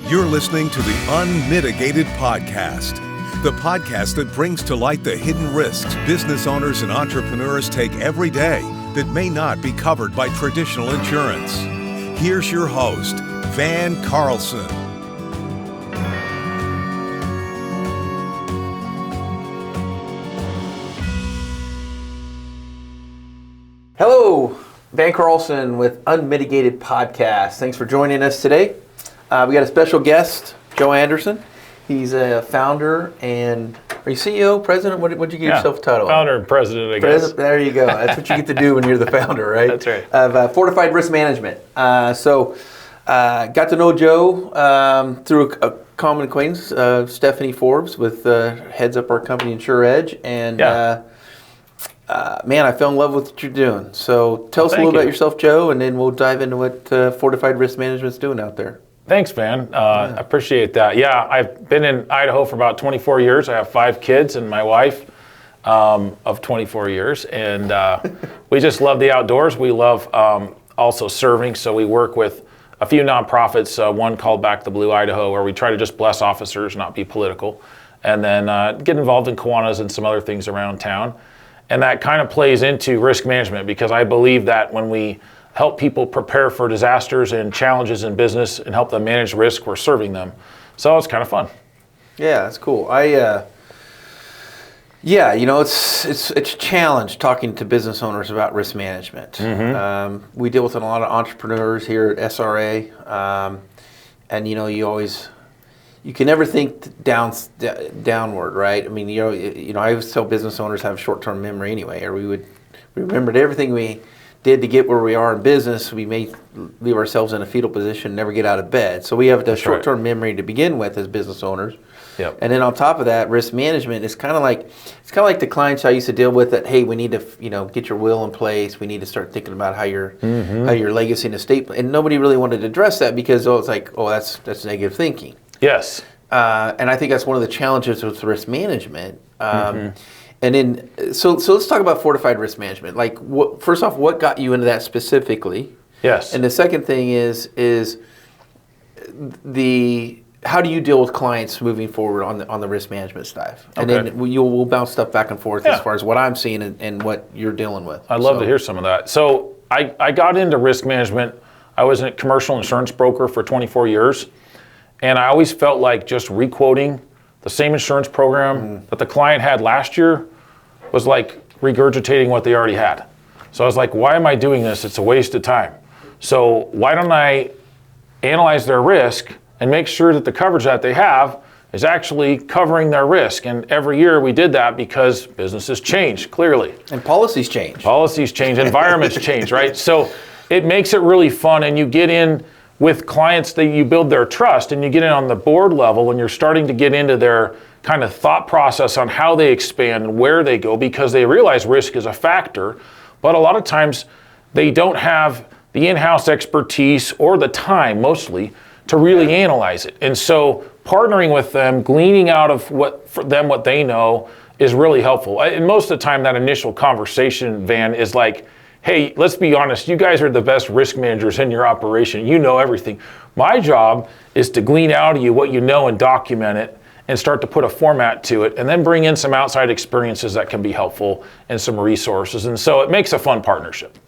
You're listening to the Unmitigated podcast, the podcast that brings to light the hidden risks business owners and entrepreneurs take every day that may not be covered by traditional insurance. Here's your host, Van Carlson. Hello, Van Carlson with Unmitigated podcast. Thanks for joining us today. We got a special guest, Joe Anderson. He's a founder and, are you CEO, president? What did you give yourself a title? Founder and president, I guess. There you go. That's what you get to do when you're the founder, right? That's right. Of Fortify Risk Management. Got to know Joe through a common acquaintance, Stephanie Forbes, with heads up our company, Insure Edge, and man, I fell in love with what you're doing. So tell us a little about yourself, Joe, and then we'll dive into what Fortified Risk Management's doing out there. Thanks, Van. I appreciate that. Yeah, I've been in Idaho for about 24 years. I have 5 kids and my wife of 24 years. And we just love the outdoors. We love also serving. So we work with a few nonprofits, one called Back the Blue Idaho, where we try to just bless officers, not be political. And then get involved in Kiwanis and some other things around town. And that kind of plays into risk management, because I believe that when we help people prepare for disasters and challenges in business and help them manage risk, we're serving them. So it's kind of fun. Yeah, that's cool. It's a challenge talking to business owners about risk management. Mm-hmm. We deal with a lot of entrepreneurs here at SRA, and you can never think downward, right? I mean, I always tell business owners have short-term memory anyway, or we would remembered everything we did to get where we are in business. We may leave ourselves in a fetal position, never get out of bed. So we have the short-term memory to begin with as business owners. Yep. And then on top of that, risk management is kind of like the clients I used to deal with that, hey, we need to get your will in place. We need to start thinking about how your legacy and estate, and nobody really wanted to address that because that's negative thinking. Yes. And I think that's one of the challenges with risk management. And then, so let's talk about Fortified Risk Management. Like, first off, what got you into that specifically? Yes. And the second thing is how do you deal with clients moving forward on the risk management stuff? And then we'll bounce stuff back and forth as far as what I'm seeing and what you're dealing with. I'd love to hear some of that. So I got into risk management. I was a commercial insurance broker for 24 years. And I always felt like just requoting the same insurance program that the client had last year was like regurgitating what they already had. So I was like, why am I doing this? It's a waste of time. So why don't I analyze their risk and make sure that the coverage that they have is actually covering their risk? And every year we did that because businesses change, clearly. And policies change. Policies change, environments change, right? So it makes it really fun, and you get in with clients that you build their trust, and you get in on the board level, and you're starting to get into their kind of thought process on how they expand and where they go, because they realize risk is a factor, but a lot of times they don't have the in-house expertise or the time, mostly, to really analyze it. And so partnering with them, gleaning out of what they know is really helpful. And most of the time that initial conversation, Van, is like, hey, let's be honest, you guys are the best risk managers in your operation. You know everything. My job is to glean out of you what you know and document it and start to put a format to it, and then bring in some outside experiences that can be helpful and some resources. And so it makes a fun partnership.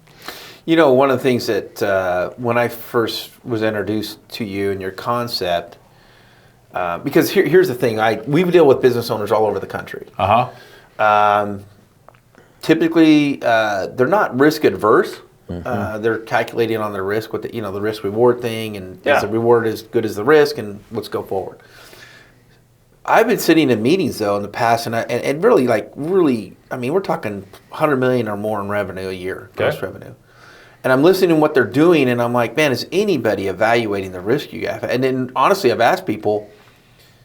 One of the things that when I first was introduced to you and your concept, because here's the thing, we deal with business owners all over the country. Typically, they're not risk adverse. They're calculating on their risk with the risk reward thing, and is the reward as good as the risk, and let's go forward. I've been sitting in meetings though in the past, and really, I mean, we're talking 100 million or more in revenue a year, gross revenue. And I'm listening to what they're doing, and I'm like, man, is anybody evaluating the risk you have? And then honestly, I've asked people,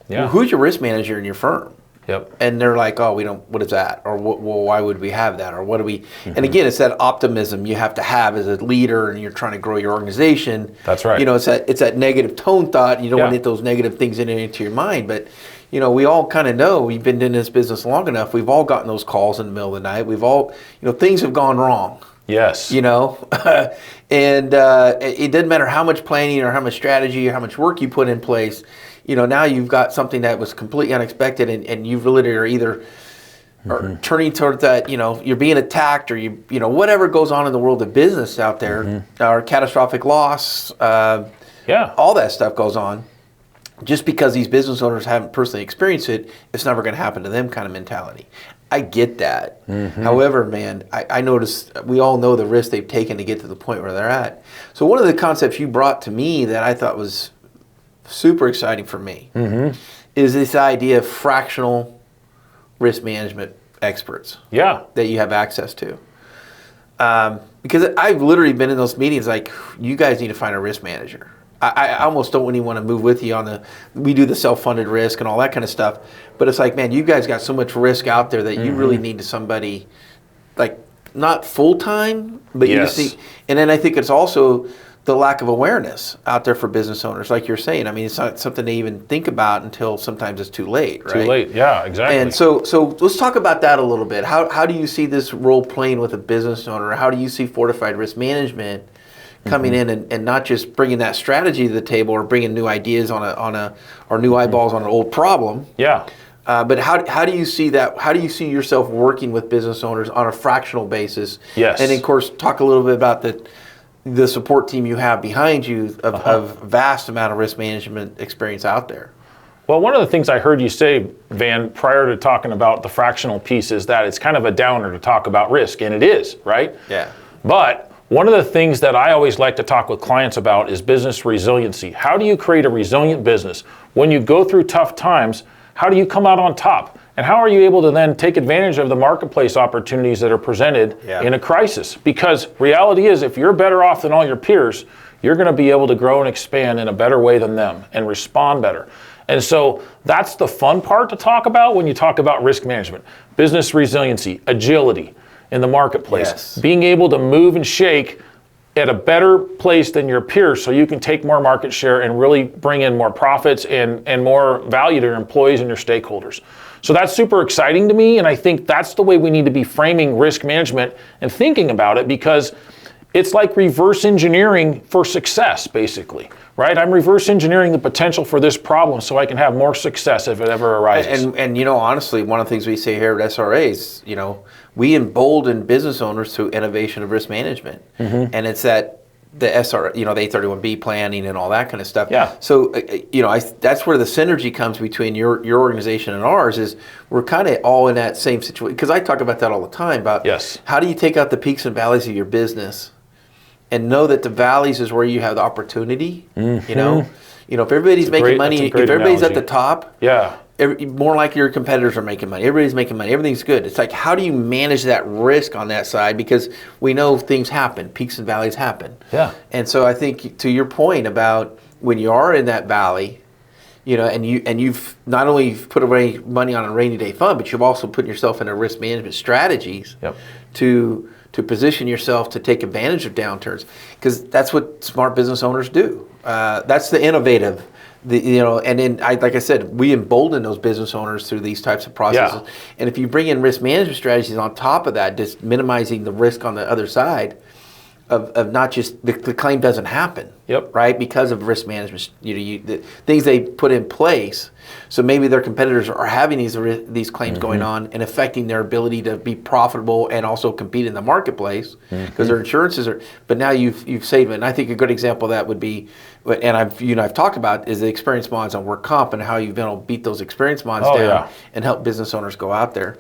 who's your risk manager in your firm? Yep. And they're like, oh, we don't, what is that? Or well, why would we have that? Or what do we, and again, it's that optimism you have to have as a leader, and you're trying to grow your organization. That's right. It's that negative tone thought. You don't want to get those negative things into your mind. But, we all kind of know, we've been in this business long enough. We've all gotten those calls in the middle of the night. We've all, things have gone wrong. Yes. You know, and it doesn't matter how much planning or how much strategy or how much work you put in place. You know, now you've got something that was completely unexpected, and you've literally are either or turning towards that, you know, you're being attacked, or you know, whatever goes on in the world of business out there, or catastrophic loss, all that stuff goes on. Just because these business owners haven't personally experienced it, it's never going to happen to them kind of mentality. I get that. However, man, I noticed we all know the risk they've taken to get to the point where they're at. So one of the concepts you brought to me that I thought was super exciting for me is this idea of fractional risk management experts that you have access to. Because I've literally been in those meetings like, you guys need to find a risk manager. I almost don't even want to move with you on we do the self-funded risk and all that kind of stuff. But it's like, man, you guys got so much risk out there that you really need somebody, like, not full-time, but you just need, and then I think it's also the lack of awareness out there for business owners, like you're saying. I mean, it's not something they even think about until sometimes it's too late, right? Too late, yeah, exactly. And so let's talk about that a little bit. How do you see this role playing with a business owner? How do you see Fortified Risk Management coming in and not just bringing that strategy to the table or bringing new ideas or new eyeballs on an old problem? Yeah. But how do you see that? How do you see yourself working with business owners on a fractional basis? Yes. And of course, talk a little bit about the support team you have behind you of vast amount of risk management experience out there. Well, one of the things I heard you say, Van, prior to talking about the fractional piece is that it's kind of a downer to talk about risk, and it is, right? Yeah. But one of the things that I always like to talk with clients about is business resiliency. How do you create a resilient business? When you go through tough times, how do you come out on top? And how are you able to then take advantage of the marketplace opportunities that are presented in a crisis? Because reality is, if you're better off than all your peers, you're going to be able to grow and expand in a better way than them and respond better. And so that's the fun part to talk about when you talk about risk management. Business resiliency, agility in the marketplace, being able to move and shake at a better place than your peers so you can take more market share and really bring in more profits and more value to your employees and your stakeholders. So that's super exciting to me, and I think that's the way we need to be framing risk management and thinking about it, because it's like reverse engineering for success, basically, right? I'm reverse engineering the potential for this problem so I can have more success if it ever arises. And you know, honestly, one of the things we say here at SRAs, you know, we embolden business owners through innovation of risk management. And it's that the SR, you know, the 831B planning and all that kind of stuff. Yeah. So, you know, that's where the synergy comes between your organization and ours, is we're kind of all in that same situation. Because I talk about that all the time, about how do you take out the peaks and valleys of your business and know that the valleys is where you have the opportunity. You know, if everybody's making money, if everybody's at the top, more like your competitors are making money. Everybody's making money. Everything's good. It's like, how do you manage that risk on that side? Because we know things happen. Peaks and valleys happen. Yeah. And so I think, to your point about when you are in that valley, you know, and you've not only put away money on a rainy day fund, but you've also put yourself into risk management strategies to position yourself to take advantage of downturns, because that's what smart business owners do. That's the innovative. And then, like I said, we embolden those business owners through these types of processes. And if you bring in risk management strategies on top of that, just minimizing the risk on the other side of not just the claim doesn't happen, right? Because of risk management, the things they put in place. So maybe their competitors are having these claims going on and affecting their ability to be profitable and also compete in the marketplace, because their insurances are. But now you've saved it. And I think a good example of that would be, and I've talked about, is the experience bonds on work comp and how you've been able to beat those experience bonds down and help business owners go out there.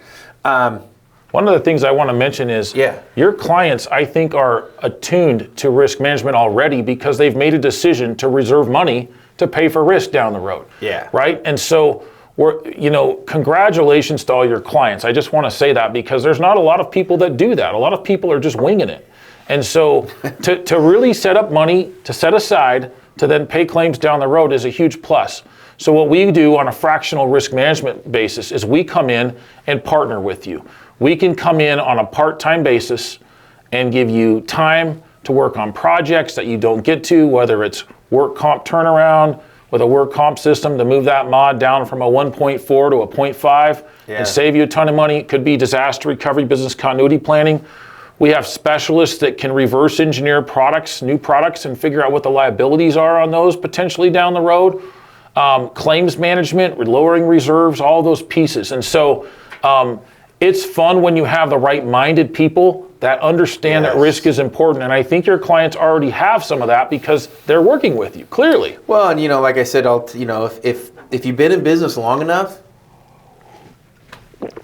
One of the things I want to mention is your clients, I think, are attuned to risk management already because they've made a decision to reserve money to pay for risk down the road. Right? And so, congratulations to all your clients. I just want to say that, because there's not a lot of people that do that. A lot of people are just winging it. And so to really set up money to set aside to then pay claims down the road is a huge plus. So what we do on a fractional risk management basis is we come in and partner with you. We can come in on a part-time basis and give you time to work on projects that you don't get to, whether it's work comp turnaround with a work comp system to move that mod down from a 1.4 to a 0.5 and save you a ton of money. It could be disaster recovery, business continuity planning. We have specialists that can reverse engineer products, new products, and figure out what the liabilities are on those potentially down the road. Claims management, lowering reserves, all those pieces. And so it's fun when you have the right-minded people that understand that risk is important. And I think your clients already have some of that because they're working with you, clearly. Well, and like I said, if you've been in business long enough,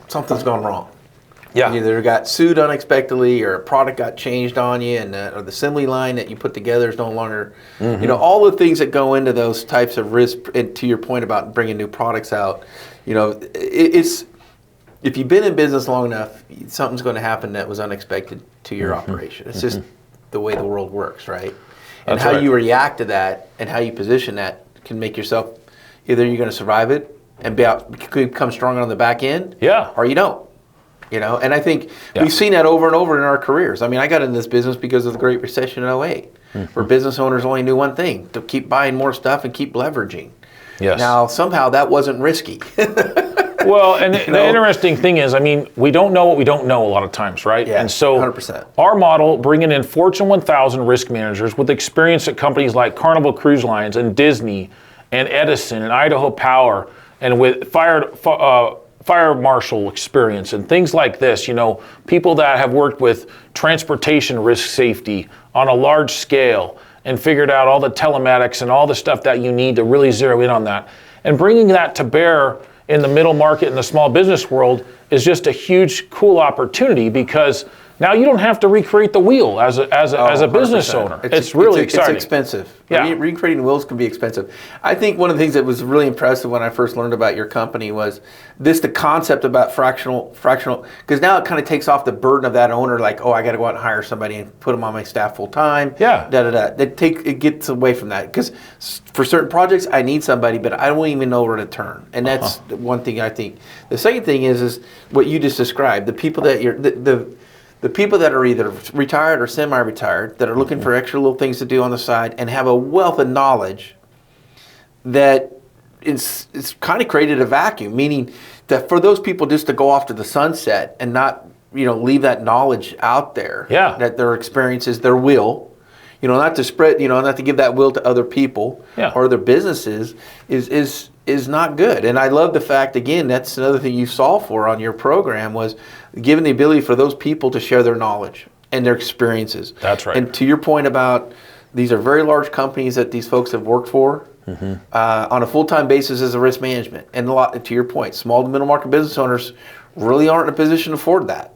something's gone wrong. Yeah. You either got sued unexpectedly, or a product got changed on you, and or the assembly line that you put together is no longer. All the things that go into those types of risk. And to your point about bringing new products out, it's if you've been in business long enough, something's going to happen that was unexpected to your operation. It's just the way the world works, right? And how you react to that and how you position that can make yourself either you're going to survive it and become stronger on the back end, or you don't. And I think we've seen that over and over in our careers. I mean, I got in this business because of the Great Recession in 2008, where business owners only knew one thing: to keep buying more stuff and keep leveraging. Yes. Now, somehow that wasn't risky. Well, and the interesting thing is, I mean, we don't know what we don't know a lot of times, right? Yeah, and so 100%. Our model, bringing in Fortune 1000 risk managers with experience at companies like Carnival Cruise Lines and Disney and Edison and Idaho Power, and with fire marshal experience and things like this, people that have worked with transportation risk safety on a large scale and figured out all the telematics and all the stuff that you need to really zero in on that. And bringing that to bear in the middle market and the small business world is just a huge, cool opportunity, because now you don't have to recreate the wheel as a business owner. It's really exciting. It's expensive. Yeah. Recreating wheels can be expensive. I think one of the things that was really impressive when I first learned about your company was the concept about fractional, because now it kind of takes off the burden of that owner, like, I got to go out and hire somebody and put them on my staff full time. Yeah. It gets away from that, because for certain projects I need somebody, but I don't even know where to turn. And that's one thing I think. The second thing is what you just described. The people that the people that are either retired or semi-retired, that are looking for extra little things to do on the side and have a wealth of knowledge that it's kind of created a vacuum, meaning that for those people just to go off to the sunset and not, leave that knowledge out there, that their experiences, their will, not to spread, not to give that will to other people or other businesses is not good. And I love the fact, again, that's another thing you solved for on your program, was giving the ability for those people to share their knowledge and their experiences. That's right. And to your point about, these are very large companies that these folks have worked for on a full-time basis as a risk management. And to your point, small to middle market business owners really aren't in a position to afford that.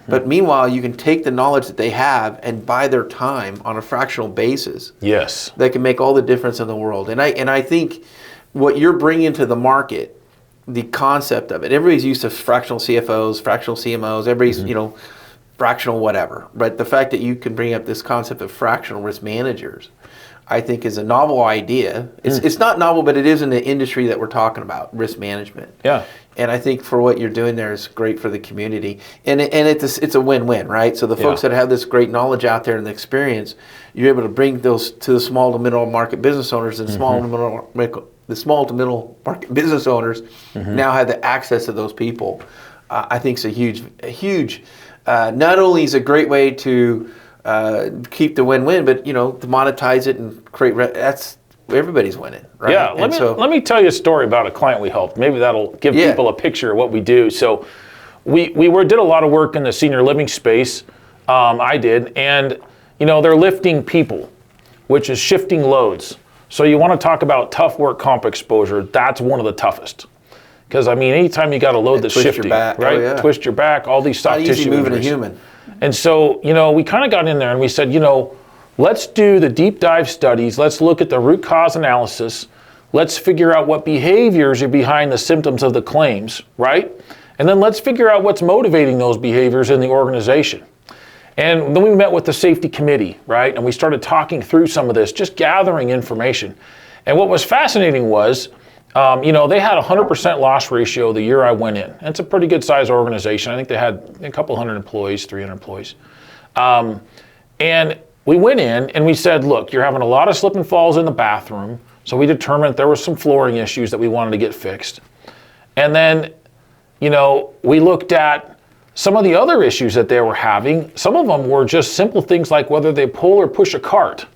But meanwhile, you can take the knowledge that they have and buy their time on a fractional basis. Yes. That can make all the difference in the world. And I think what you're bringing to the market, the concept of it, everybody's used to fractional CFOs, fractional CMOs, everybody's, fractional whatever. But the fact that you can bring up this concept of fractional risk managers, I think is a novel idea. It's not novel, but it is in the industry that we're talking about, risk management. Yeah. And I think for what you're doing there is great for the community. And it's a win-win, right? So the folks that have this great knowledge out there and the experience, you're able to bring those to the small to middle market business owners, and the small to middle market business owners now have the access to those people. I think it's a huge, not only is it a great way to keep the win-win, but to monetize it and create, that's everybody's winning, right? Yeah, let me tell you a story about a client we helped. Maybe that'll give people a picture of what we do. So we did a lot of work in the senior living space. I did, and they're lifting people, which is shifting loads. So you want to talk about tough work comp exposure, that's one of the toughest. Because anytime you got a load that's shifting, right? Twist your back, all these soft tissue injuries. Moving a human. And so, we kind of got in there and we said, let's do the deep dive studies. Let's look at the root cause analysis. Let's figure out what behaviors are behind the symptoms of the claims, right? And then let's figure out what's motivating those behaviors in the organization. And then we met with the safety committee, right? And we started talking through some of this, just gathering information. And what was fascinating was, they had a 100% loss ratio the year I went in. And it's a pretty good sized organization. I think they had a couple hundred employees, 300 employees. And we went in and we said, look, you're having a lot of slip and falls in the bathroom. So we determined there were some flooring issues that we wanted to get fixed. And then, we looked at some of the other issues that they were having, some of them were just simple things like whether they pull or push a cart.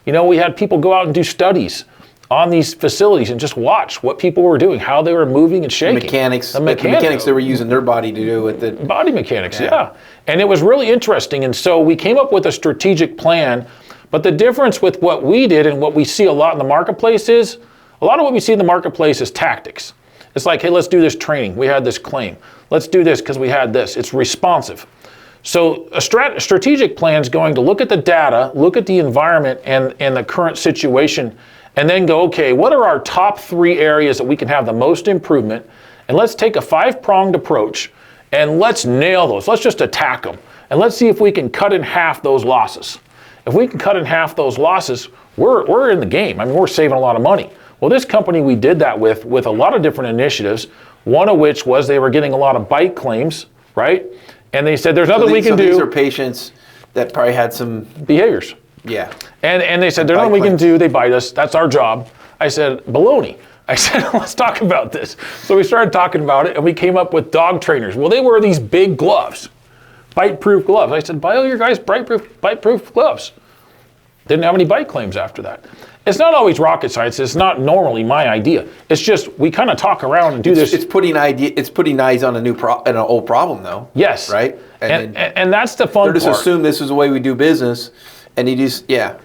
We had people go out and do studies on these facilities and just watch what people were doing, how they were moving and shaking. The mechanics they were using their body to do with the body mechanics, yeah. And it was really interesting. And so we came up with a strategic plan. But the difference with what we did and what we see a lot in the marketplace is, a lot of what we see in the marketplace is tactics. It's like, hey, let's do this training. We had this claim. Let's do this because we had this. It's responsive. So a strategic plan is going to look at the data, look at the environment and the current situation, and then go, okay, what are our top 3 areas that we can have the most improvement? And let's take a 5-pronged approach and let's nail those. Let's just attack them. And let's see if we can cut in half those losses. If we can cut in half those losses, we're in the game. I mean, we're saving a lot of money. Well, this company, we did that with a lot of different initiatives, one of which was they were getting a lot of bite claims, right? And they said, there's nothing we can do. These are patients that probably had some behaviors. Yeah. And they said, there's nothing we can do. They bite us. That's our job. I said, baloney. I said, let's talk about this. So we started talking about it, and we came up with dog trainers. Well, they wear these big gloves, bite-proof gloves. I said, buy all your guys bite-proof gloves. Didn't have any bite claims after that. It's not always rocket science. It's not normally my idea. It's just we kind of talk around and do this. It's putting eyes on an old problem, though. Yes. Right. And that's the fun part. They just assume this is the way we do business, and you just that's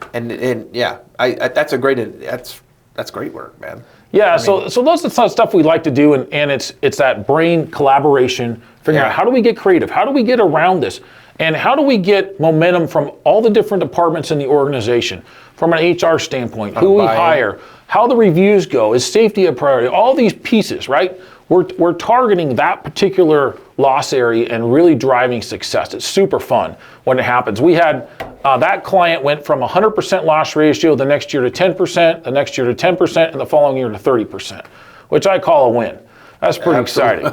great work, man. Yeah. So those are the stuff we like to do, and it's that brain collaboration, figuring out how do we get creative, how do we get around this, and how do we get momentum from all the different departments in the organization, from an HR standpoint, who we hire, how the reviews go, is safety a priority, all these pieces, right? We're targeting that particular loss area and really driving success. It's super fun when it happens. We had that client went from 100% loss ratio the next year to 10%, the next year to 10%, and the following year to 30%, which I call a win. That's pretty exciting.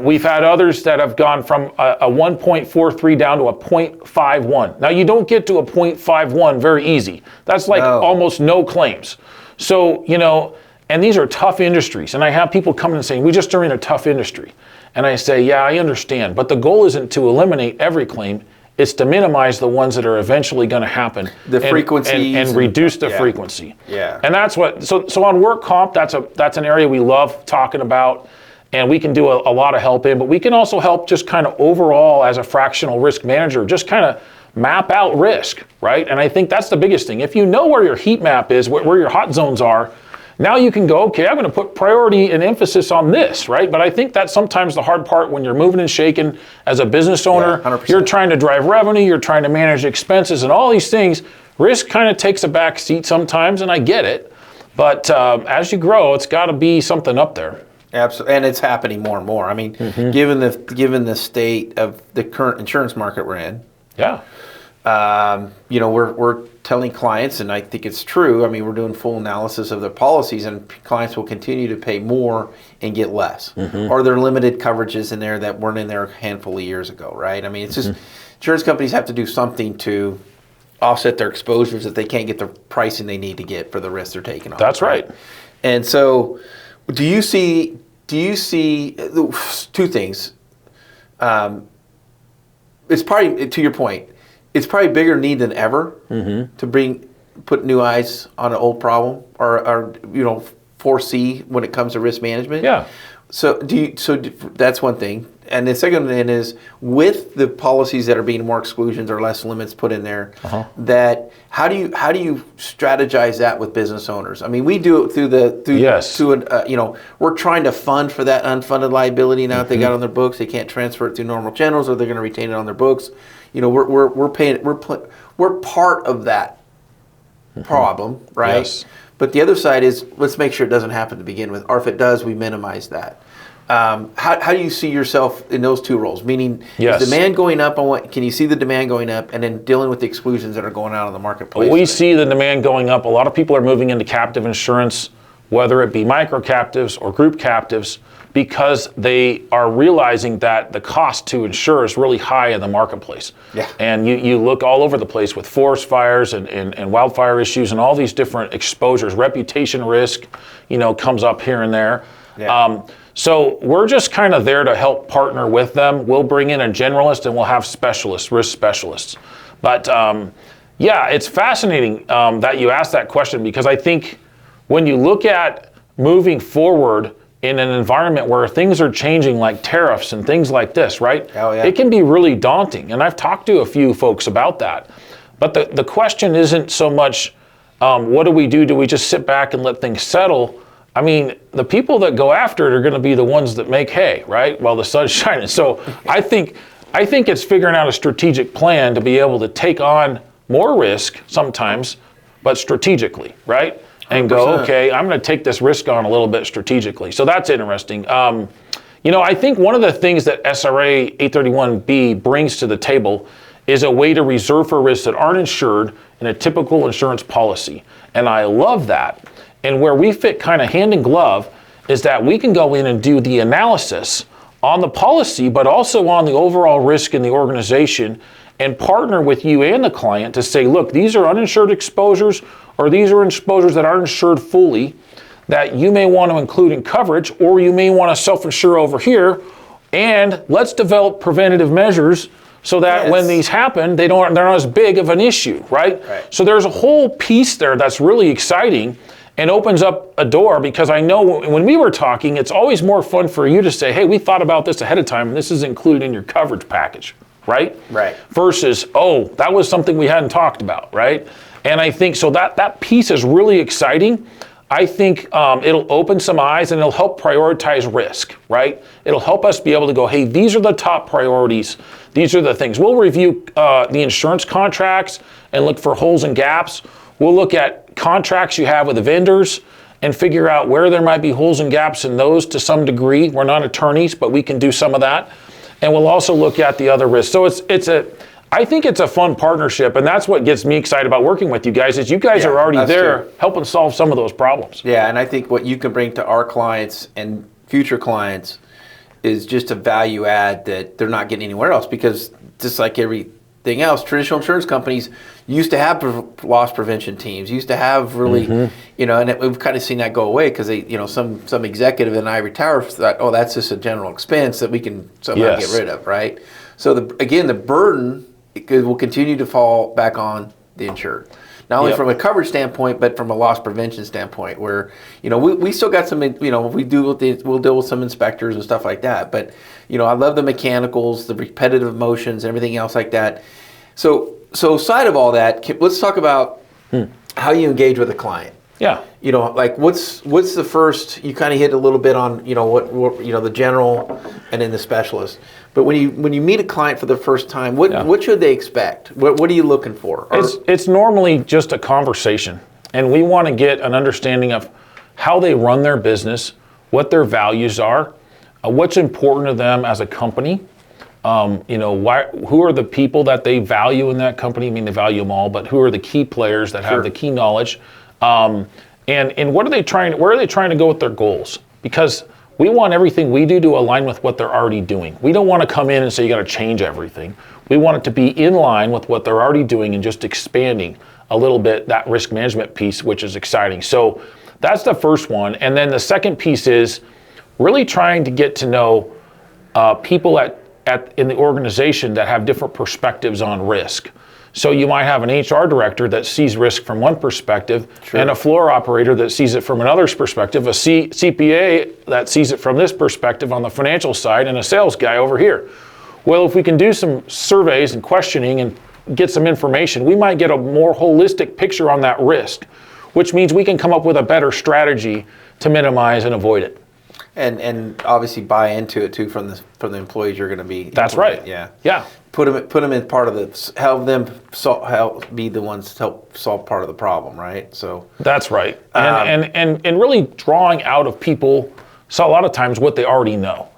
We've had others that have gone from a 1.43 down to a 0.51. Now, you don't get to a 0.51 very easy. That's like almost no claims. So, and these are tough industries. And I have people coming and saying, we just are in a tough industry. And I say, yeah, I understand. But the goal isn't to eliminate every claim. It's to minimize the ones that are eventually going to happen. The frequency. And reduce the frequency. Yeah. And that's what, so on work comp, that's an area we love talking about. And we can do a lot of help in. But we can also help just kind of overall as a fractional risk manager, just kind of map out risk, right? And I think that's the biggest thing. If you know where your heat map is, where your hot zones are, now you can go, okay, I'm going to put priority and emphasis on this, right? But I think that's sometimes the hard part when you're moving and shaking as a business owner. 100%. You're trying to drive revenue, you're trying to manage expenses and all these things. Risk kind of takes a back seat sometimes, and I get it. But as you grow, it's got to be something up there. Absolutely, and it's happening more and more. I mean, given the state of the current insurance market we're in, we're telling clients, and I think it's true. I mean, we're doing full analysis of their policies, and clients will continue to pay more and get less, or there are limited coverages in there that weren't in there a handful of years ago, right? I mean, it's just insurance companies have to do something to offset their exposures if they can't get the pricing they need to get for the risk they're taking on. That's right. And so, do you see two things? It's probably, to your point, it's probably bigger need than ever to put new eyes on an old problem or foresee when it comes to risk management. Yeah. So that's one thing. And the second thing is, with the policies that are being more exclusions or less limits put in there, that how do you strategize that with business owners? I mean, we do it we're trying to fund for that unfunded liability now that they got on their books. They can't transfer it through normal channels, or they're going to retain it on their books. We're part of that problem, right? Yes. But the other side is, let's make sure it doesn't happen to begin with, or if it does, we minimize that. How do you see yourself in those two roles? Meaning, is demand going up can you see the demand going up, and then dealing with the exclusions that are going out in the marketplace? We see the demand going up. A lot of people are moving into captive insurance, whether it be micro captives or group captives, because they are realizing that the cost to insure is really high in the marketplace. Yeah. And you look all over the place with forest fires and wildfire issues and all these different exposures. Reputation risk, comes up here and there. Yeah. So we're just kind of there to help partner with them. We'll bring in a generalist and we'll have specialists, risk specialists. But yeah, it's fascinating that you asked that question, because I think when you look at moving forward in an environment where things are changing, like tariffs and things like this, right? Oh, yeah. It can be really daunting. And I've talked to a few folks about that. But the question isn't so much, what do we do? Do we just sit back and let things settle? I mean, the people that go after it are going to be the ones that make hay, right? While the sun's shining. So I think it's figuring out a strategic plan to be able to take on more risk sometimes, but strategically, right? And 100%. go, okay, I'm going to take this risk on a little bit strategically. So that's interesting. I think one of the things that SRA 831B brings to the table is a way to reserve for risks that aren't insured in a typical insurance policy. And I love that. And where we fit kind of hand in glove is that we can go in and do the analysis on the policy, but also on the overall risk in the organization, and partner with you and the client to say, look, these are uninsured exposures, or these are exposures that aren't insured fully, that you may want to include in coverage, or you may want to self-insure over here, and let's develop preventative measures so that when these happen, they're not as big of an issue, right? So there's a whole piece there that's really exciting and opens up a door, because I know when we were talking, it's always more fun for you to say, hey, we thought about this ahead of time, and this is included in your coverage package, right? Right. Versus, oh, that was something we hadn't talked about, right? And I think, so that piece is really exciting. I think it'll open some eyes and it'll help prioritize risk, right? It'll help us be able to go, hey, these are the top priorities. These are the things. We'll review the insurance contracts and look for holes and gaps. We'll look at contracts you have with the vendors and figure out where there might be holes and gaps in those to some degree. We're not attorneys, but we can do some of that. And we'll also look at the other risks. So I think it's a fun partnership, and that's what gets me excited about working with you guys, is you guys are already there helping solve some of those problems. Yeah, and I think what you can bring to our clients and future clients is just a value add that they're not getting anywhere else, because just like everything else, traditional insurance companies used to have loss prevention teams, used to have really, and we've kind of seen that go away because they, some executive in ivory tower thought, oh, that's just a general expense that we can somehow get rid of, right? So the burden will continue to fall back on the insured. Not only from a coverage standpoint, but from a loss prevention standpoint, where, we still got some, we'll deal with some inspectors and stuff like that. But, I love the mechanicals, the repetitive motions, and everything else like that. So side of all that, let's talk about how you engage with a client. Yeah. Like what's the first, you kind of hit a little bit on, what the general and then the specialist. But when you meet a client for the first time, what should they expect? What are you looking for? It's normally just a conversation, and we want to get an understanding of how they run their business, what their values are, what's important to them as a company. Who are the people that they value in that company? I mean, they value them all, but who are the key players that have the key knowledge? And where are they trying to go with their goals? Because we want everything we do to align with what they're already doing. We don't want to come in and say you got to change everything. We want it to be in line with what they're already doing and just expanding a little bit that risk management piece, which is exciting. So that's the first one. And then the second piece is really trying to get to know people in the organization that have different perspectives on risk. So you might have an HR director that sees risk from one perspective, and a floor operator that sees it from another perspective, a CPA that sees it from this perspective on the financial side, and a sales guy over here. Well, if we can do some surveys and questioning and get some information, we might get a more holistic picture on that risk, which means we can come up with a better strategy to minimize and avoid it. And obviously buy into it too from the employees you're going to be. That's right. Yeah. Put them in part of help be the ones to help solve part of the problem, right? So that's right. And really drawing out of people, so a lot of times what they already know.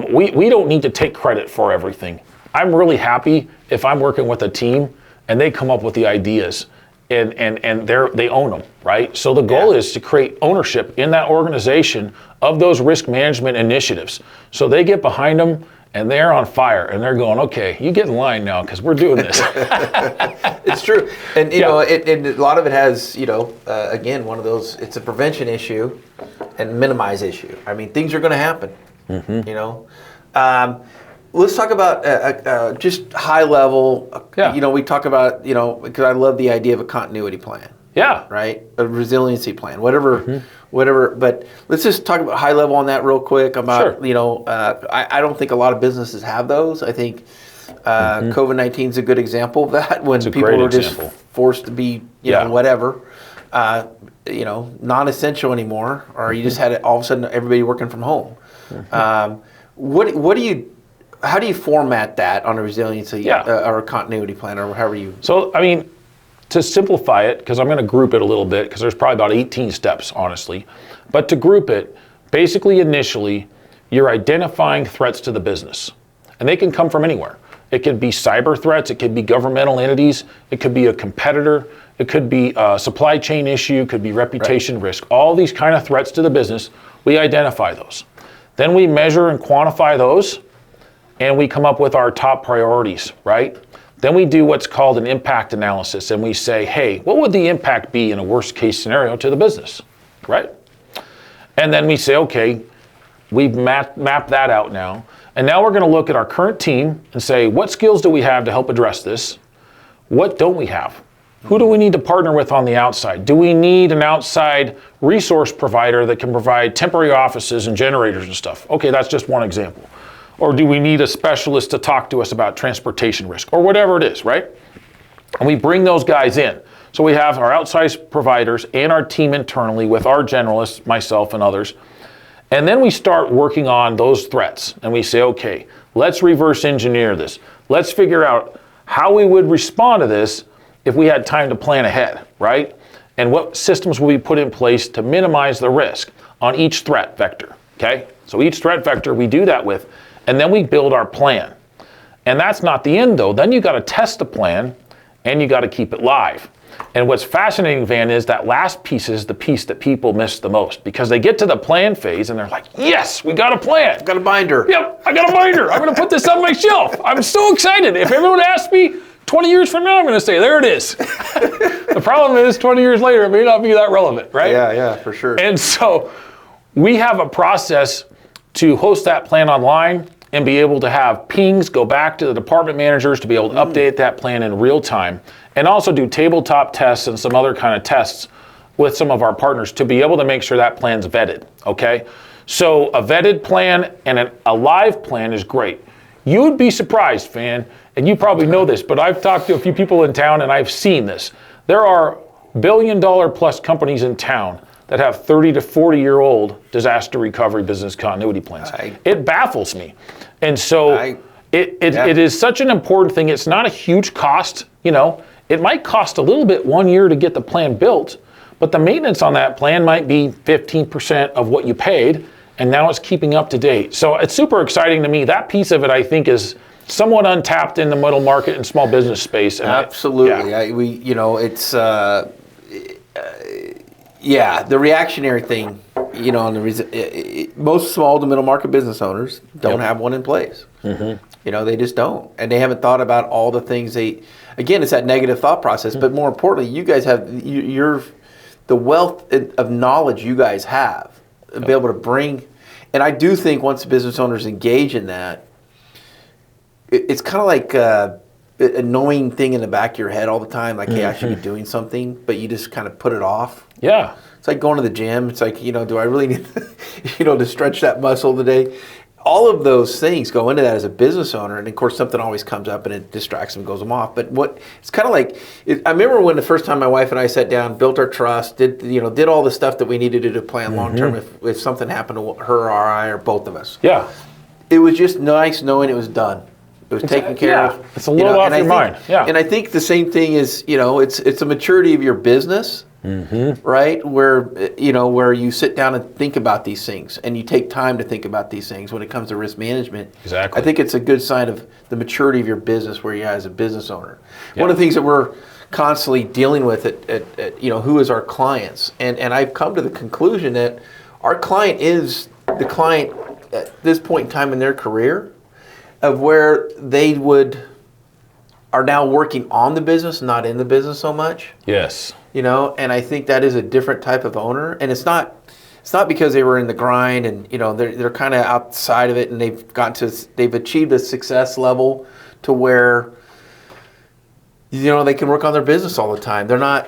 We don't need to take credit for everything. I'm really happy if I'm working with a team and they come up with the ideas and they own them, right? So the goal is to create ownership in that organization of those risk management initiatives. So they get behind them and they're on fire, and they're going, okay, you get in line now because we're doing this. It's true. And, you know, and a lot of it has, you know, again, one of those, it's a prevention issue and minimize issue. I mean, things are going to happen, you know. Let's talk about just high level, you know, we talk about, you know, because I love the idea of a continuity plan. Yeah. Right? A resiliency plan, whatever. But let's just talk about high level on that real quick about, you know, I don't think a lot of businesses have those. I think COVID-19 is a good example of that when people were just forced to be, you know, whatever, you know, non-essential anymore, or you just had it all of a sudden everybody working from home. How do you format that on a resiliency or a continuity plan or however you? So, I mean, to simplify it, because I'm going to group it a little bit, because there's probably about 18 steps, honestly. But to group it, basically initially, you're identifying threats to the business. And they can come from anywhere. It could be cyber threats, it could be governmental entities, it could be a competitor, it could be a supply chain issue, it could be reputation risk. All these kind of threats to the business, we identify those. Then we measure and quantify those, and we come up with our top priorities, right? Then we do what's called an impact analysis, and we say, hey, what would the impact be in a worst case scenario to the business, right? And then we say, okay, we've mapped that out now, and now we're going to look at our current team and say, what skills do we have to help address this? What don't we have? Who do we need to partner with on the outside? Do we need an outside resource provider that can provide temporary offices and generators and stuff? Okay, that's just one example. Or do we need a specialist to talk to us about transportation risk or whatever it is, right? And we bring those guys in. So we have our outside providers and our team internally with our generalists, myself and others. And then we start working on those threats. And we say, okay, let's reverse engineer this. Let's figure out how we would respond to this if we had time to plan ahead, right? And what systems will we put in place to minimize the risk on each threat vector, okay? So each threat vector we do that with. And then we build our plan. And that's not the end though. Then you got to test the plan and you got to keep it live. And what's fascinating, Van, is that last piece is the piece that people miss the most because they get to the plan phase and they're like, yes, we got a plan. I've got a binder. Yep, I got a binder. I'm going to put this on my shelf. I'm so excited. If everyone asks me 20 years from now, I'm going to say, there it is. The problem is 20 years later, it may not be that relevant, right? Yeah, for sure. And so we have a process to host that plan online and be able to have pings go back to the department managers to be able to update that plan in real time, and also do tabletop tests and some other kind of tests with some of our partners to be able to make sure that plan's vetted, okay? So a vetted plan and a live plan is great. You would be surprised, Van, and you probably know this, but I've talked to a few people in town and I've seen this. There are billion-dollar-plus companies in town that have 30 to 40-year-old disaster recovery business continuity plans. It baffles me. And so it is such an important thing. It's not a huge cost. You know, it might cost a little bit 1 year to get the plan built, but the maintenance on that plan might be 15% of what you paid, and now it's keeping up to date. So it's super exciting to me. That piece of it, I think, is somewhat untapped in the middle market and small business space. And absolutely. It's the reactionary thing, you know, most small to middle market business owners don't have one in place. You know, they just don't. And they haven't thought about all the things again, it's that negative thought process, but more importantly, you guys have the wealth of knowledge you guys have to be able to bring. And I do think once business owners engage in that, it's kind of like an annoying thing in the back of your head all the time, like, hey, I should be doing something, but you just kind of put it off. Yeah. It's like going to the gym. It's like, you know, do I really need, to stretch that muscle today? All of those things go into that as a business owner. And of course, something always comes up and it distracts them, goes them off. But it's kind of like, I remember when the first time my wife and I sat down, built our trust, did all the stuff that we needed to do to plan long-term if something happened to her or I or both of us. Yeah. It was just nice knowing it was done. It was taken care of. It's a little off your mind. Yeah. And I think the same thing is, it's a maturity of your business, right? Where you sit down and think about these things and you take time to think about these things when it comes to risk management. Exactly. I think it's a good sign of the maturity of your business where you are as a business owner. Yeah. One of the things that we're constantly dealing with at who is our clients. And I've come to the conclusion that our client is the client at this point in time in their career. of where they are now working on the business, not in the business so much. Yes. And I think that is a different type of owner, and it's not because they were in the grind and they're kind of outside of it, and they've achieved a success level to where they can work on their business all the time. They're not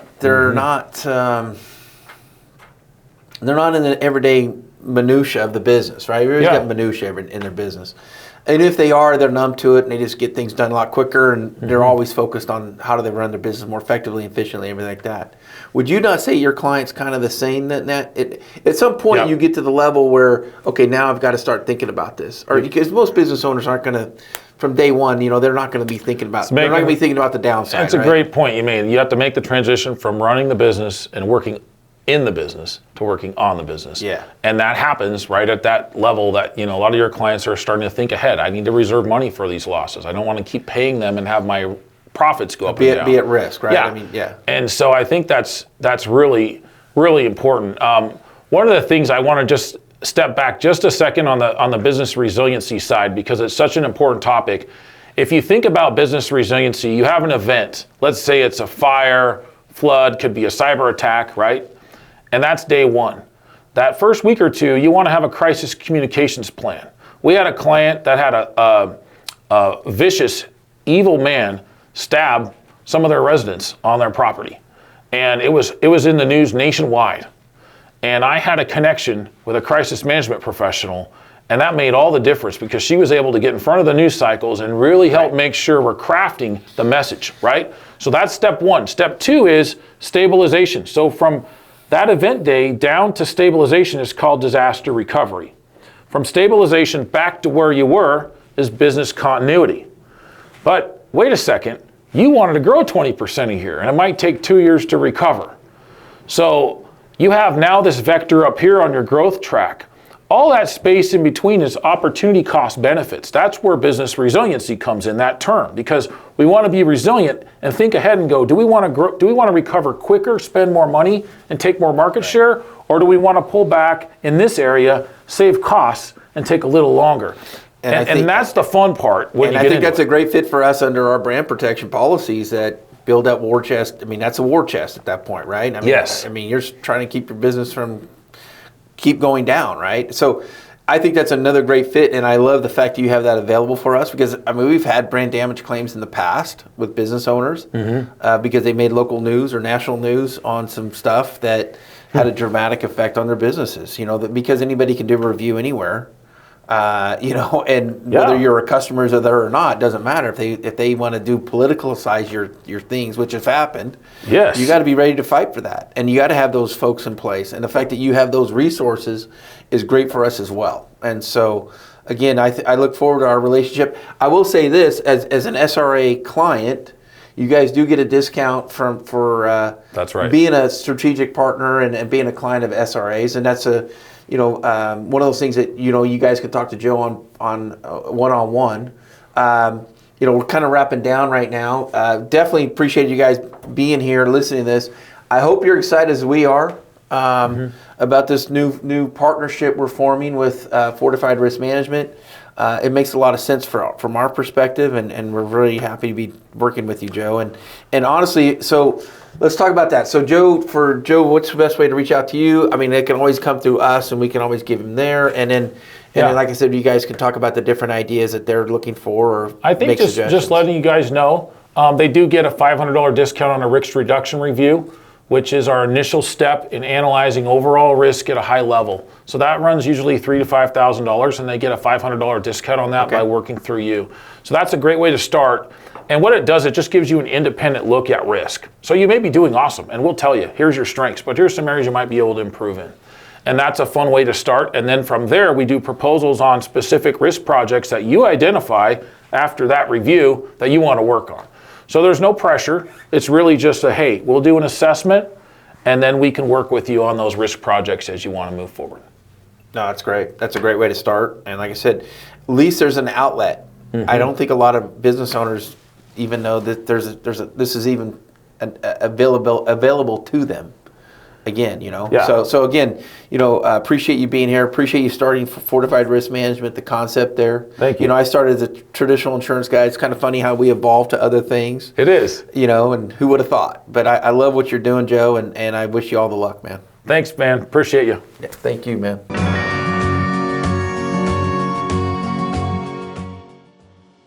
in the everyday minutia of the business, right? Everybody's got minutia in their business. And if they are, they're numb to it, and they just get things done a lot quicker, and they're always focused on how do they run their business more effectively, efficiently, everything like that. Would you not say your client's kind of the same? At some point you get to the level where, okay, now I've got to start thinking about this, or because most business owners aren't going to, from day one, they're not going to be thinking about. They're not going to be thinking about the downside. That's a great point you made. You have to make the transition from running the business and working in the business to working on the business. Yeah. And that happens right at that level that, a lot of your clients are starting to think ahead. I need to reserve money for these losses. I don't want to keep paying them and have my profits go up and down. Be at risk, right? Yeah. And so I think that's really, really important. One of the things I want to just step back just a second on the business resiliency side, because it's such an important topic. If you think about business resiliency, you have an event. Let's say it's a fire, flood, could be a cyber attack, right? And that's day one. That first week or two, you want to have a crisis communications plan. We had a client that had a vicious, evil man stab some of their residents on their property. And it was in the news nationwide. And I had a connection with a crisis management professional, and that made all the difference because she was able to get in front of the news cycles and really help make sure we're crafting the message, right? So that's step one. Step two is stabilization. So from that event day down to stabilization is called disaster recovery. From stabilization back to where you were is business continuity. But wait a second, you wanted to grow 20% a year, and it might take 2 years to recover. So you have now this vector up here on your growth track. All that space in between is opportunity cost benefits. That's where business resiliency comes in, that term, because we want to be resilient and think ahead and go, do we want to grow, do we want to recover quicker, spend more money, and take more market share? Or do we want to pull back in this area, save costs, and take a little longer? And that's the fun part when you get into it. And I think that's a great fit for us under our brand protection policies that build that war chest. I mean, that's a war chest at that point, right? Yes. I mean, you're trying to keep your business from keep going down, right? So I think that's another great fit, and I love the fact that you have that available for us because, we've had brand damage claims in the past with business owners because they made local news or national news on some stuff that had a dramatic effect on their businesses, because anybody can do a review anywhere. And whether you're a customer there or not, doesn't matter. If they want to politicize your things, which have happened, yes, you got to be ready to fight for that, and you got to have those folks in place. And the fact that you have those resources is great for us as well. And so, again, I look forward to our relationship. I will say this: as an SRA client, you guys do get a discount for that's right, being a strategic partner and being a client of SRAs, and that's one of those things that you guys can talk to Joe on one-on-one. We're kind of wrapping down right now. Definitely appreciate you guys being here, listening to this. I hope you're excited as we are about this new partnership we're forming with Fortify Risk Management. It makes a lot of sense from our perspective, and we're really happy to be working with you, Joe. And honestly, so let's talk about that. So Joe, what's the best way to reach out to you? I mean, they can always come through us, and we can always give them there. And then, like I said, you guys can talk about the different ideas that they're looking for, or I think just letting you guys know, they do get a $500 discount on a risk reduction review, which is our initial step in analyzing overall risk at a high level. So that runs usually $3,000 to $5,000, and they get a $500 discount on that by working through you. So that's a great way to start. And what it does, it just gives you an independent look at risk. So you may be doing awesome, and we'll tell you, here's your strengths, but here's some areas you might be able to improve in. And that's a fun way to start. And then from there, we do proposals on specific risk projects that you identify after that review that you want to work on. So there's no pressure. It's really just hey, we'll do an assessment, and then we can work with you on those risk projects as you want to move forward. No, that's great. That's a great way to start. And like I said, at least there's an outlet. I don't think a lot of business owners even know that this is even available to them. again, you know. Yeah. So again, you know, appreciate you being here. Appreciate you starting Fortified Risk Management, the concept there. Thank you. You know, I started as a traditional insurance guy. It's kind of funny how we evolved to other things. It is. You know, and who would have thought? But I love what you're doing, Joe, and I wish you all the luck, man. Thanks, man. Appreciate you. Yeah, thank you, man.